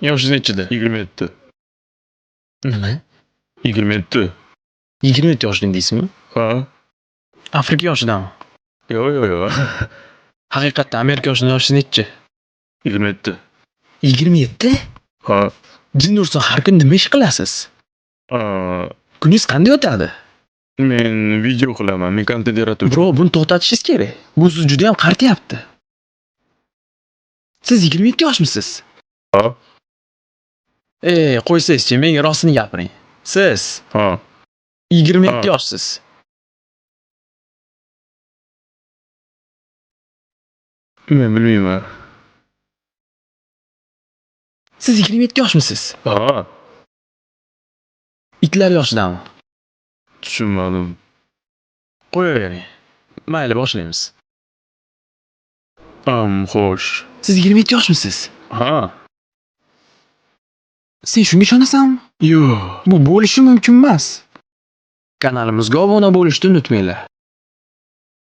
Yoshingiz nechida? 27. Nima? 27. 27 yoshdan deysizmi? Ha? Afrika yoshidanmi? Yo'q. Haqiqatdan Amerika yoshidan yoshi nechi? 27. 27? Ha? Jin ursin, har kun nima ish qilasiz? Aa, Kuningiz qanday o'tadi? men video qilaman, men kontent yaratuvchi. Bro, buni to'xtatishingiz kerak. Bu siz juda ham qartyapti. Siz 27 yoshmisiz? Ha? Qo'ysangizchi, menga rostini gapiring. Siz Ha? 27 Ha. yoshsiz. Men bilmayman. Siz 27 yoshmisiz? Ha? Itlar yoshidanmi? Tushunmadim. Qo'yavering. Mayli, boshlaymiz. Xo'sh. Siz 27 yoshmisiz? Ha? Sen shunga ishonasanmi? Yo'q. Bu bo'lishi mumkin emas. Kanalimizga obuna bo'lishni unutmanglar.